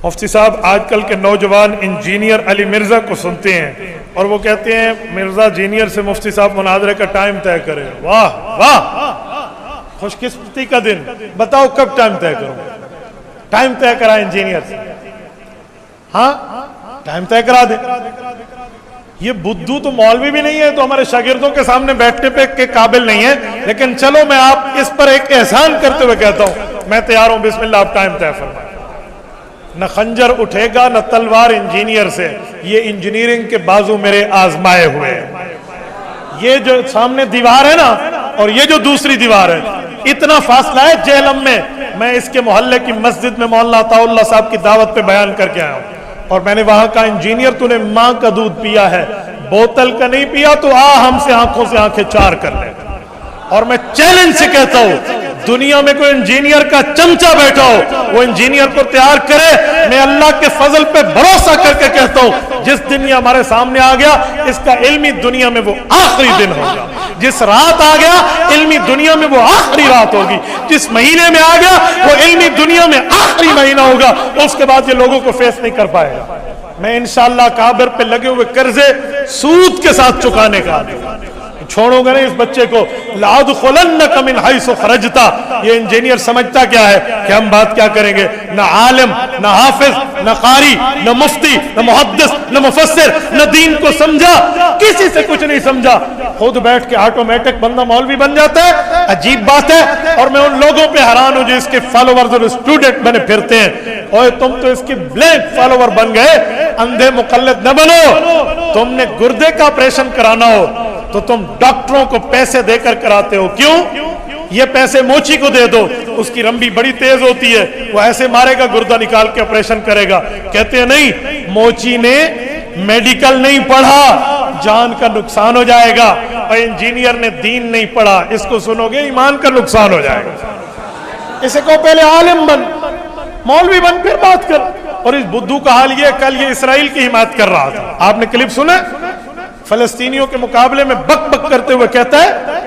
مفتی صاحب آج کل کے نوجوان انجینئر علی مرزا کو سنتے ہیں اور وہ کہتے ہیں مرزا جینئر سے مفتی صاحب مناظرے کا ٹائم طے کرے. واہ واہ، خوش قسمتی کا دن. بتاؤ کب ٹائم طے کروں؟ ٹائم طے کرا انجینئر سے. ہاں ٹائم طے کرا دیں. یہ بدھو تو مولوی بھی نہیں ہے تو ہمارے شاگردوں کے سامنے بیٹھنے پہ کے قابل نہیں ہے، لیکن چلو میں آپ اس پر ایک احسان کرتے ہوئے کہتا ہوں میں تیار ہوں. بسم اللہ، آپ ٹائم طے فرمائیں. نہ خنجر اٹھے گا نہ تلوار انجینئر سے. یہ انجینئرنگ کے بازو میرے آزمائے ہوئے ہیں. یہ جو سامنے دیوار ہے نا اور یہ جو دوسری دیوار ہے، اتنا فاصلہ ہے جہلم میں اس کے محلے کی مسجد میں مولانا عطا اللہ صاحب کی دعوت پہ بیان کر کے آیا ہوں اور میں نے وہاں کا انجینئر تو نے ماں کا دودھ پیا ہے، بوتل کا نہیں پیا تو ہم سے آنکھوں سے آنکھیں چار کر لے. اور میں چیلنج سے کہتا ہوں دنیا میں کوئی انجینئر کا چمچہ بیٹھا ہو وہ انجینئر کو تیار کرے. میں اللہ کے فضل پہ بھروسہ کر کے کہتا ہوں جس دن یہ ہمارے سامنے آ گیا اس کا علمی دنیا میں وہ آخری دن ہوگا. جس رات آ گیا علمی دنیا میں وہ آخری رات ہوگی. جس مہینے میں آ گیا وہ علمی دنیا میں آخری مہینہ ہوگا. اس کے بعد یہ لوگوں کو فیس نہیں کر پائے گا. میں انشاءاللہ کابر پہ لگے ہوئے قرضے سود کے ساتھ چکانے کا چھوڑوں گا نہیں اس بچے کو. لَأَدْخُلَنَّكَ مِنْ حَيْثُ خَرَجْتَ. یہ انجینئر سمجھتا کیا ہے کہ ہم بات کیا کریں گے؟ نہ عالم، نہ حافظ، نہ قاری، نہ مفتی، نہ محدث، نہ مفسر، نہ دین کو سمجھا، کسی سے کچھ نہیں سمجھا. خود بیٹھ کے آٹومیٹک بندہ مولوی بن جاتا ہے. عجیب بات ہے. اور میں ان لوگوں پہ حیران ہوں جو اس کے فالوورز اور اسٹوڈنٹ بنے پھرتے ہیں. اوے تم تو اس کے بلینک فالوور بن گئے. اندھے مقلد نہ بنو. تم نے گردے کا آپریشن کرانا ہو تو تم ڈاکٹروں کو پیسے دے کر کراتے ہو. کیوں؟ یہ پیسے موچی کو دے دو، اس کی رمبی بڑی تیز ہوتی ہے، وہ ایسے مارے گا گردہ نکال کے آپریشن کرے گا. کہتے ہیں نہیں، موچی نے میڈیکل نہیں پڑھا، جان کا نقصان ہو جائے گا. اور انجینئر نے دین نہیں پڑھا، اس کو سنو گے ایمان کا نقصان ہو جائے گا. اسے کو پہلے عالم بن، مولوی بن، پھر بات کر. اور اس بدھو کا حال یہ، کل یہ اسرائیل کی حمایت کر رہا تھا. آپ نے کلپ سنا؟ فلسطینیوں کے مقابلے میں بک بک کرتے ہوئے کہتا ہے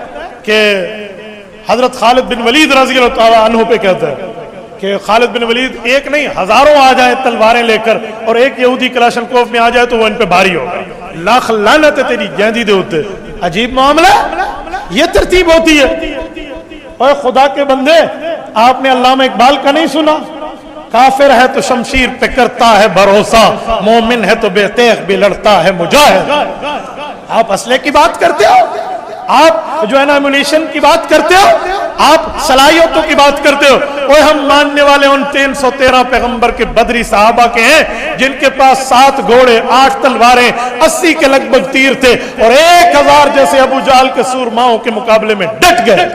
کہ حضرت خالد بن ولید رضی اللہ تعالیٰ عنہ پہ کہتا ہے کہ خالد بن ولید ایک نہیں ہزاروں آ جائیں تلواریں لے کر اور ایک یہودی کلاشنکوف میں آ جائے تو وہ ان پہ بھاری ہوگا. لاکھ لعنت ہے تیری گیندی دے ہوتے. عجیب معاملہ، یہ ترتیب ہوتی ہے. اور خدا کے بندے، آپ نے علامہ اقبال کا نہیں سنا؟ کافر ہے تو شمشیر پہ کرتا ہے بھروسہ، مومن ہے تو بے تیغ بھی لڑتا ہے مجاہد. آپ اسلحے کی بات کرتے ہو، آپ جو ہے نا ایمونیشن کی بات کرتے ہو، آپ صلاحیتوں کی بات کرتے ہو. اور ہم ماننے والے ان 313 پیغمبر کے بدری صحابہ کے ہیں جن کے پاس 7 گھوڑے، 8 تلواریں، 80 کے لگ بھگ تیر تھے اور 1000 جیسے ابو جہل کے سورماؤں کے مقابلے میں ڈٹ گئے.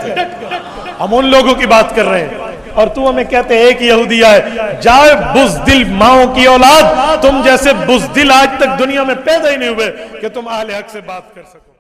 ہم ان لوگوں کی بات کر رہے ہیں اور تو ہمیں کہتے ایک یہودی آئے. جائے بزدل ماؤں کی اولاد، تم جیسے بزدل آج تک دنیا میں پیدا ہی نہیں ہوئے کہ تم اہل حق سے بات کر سکو.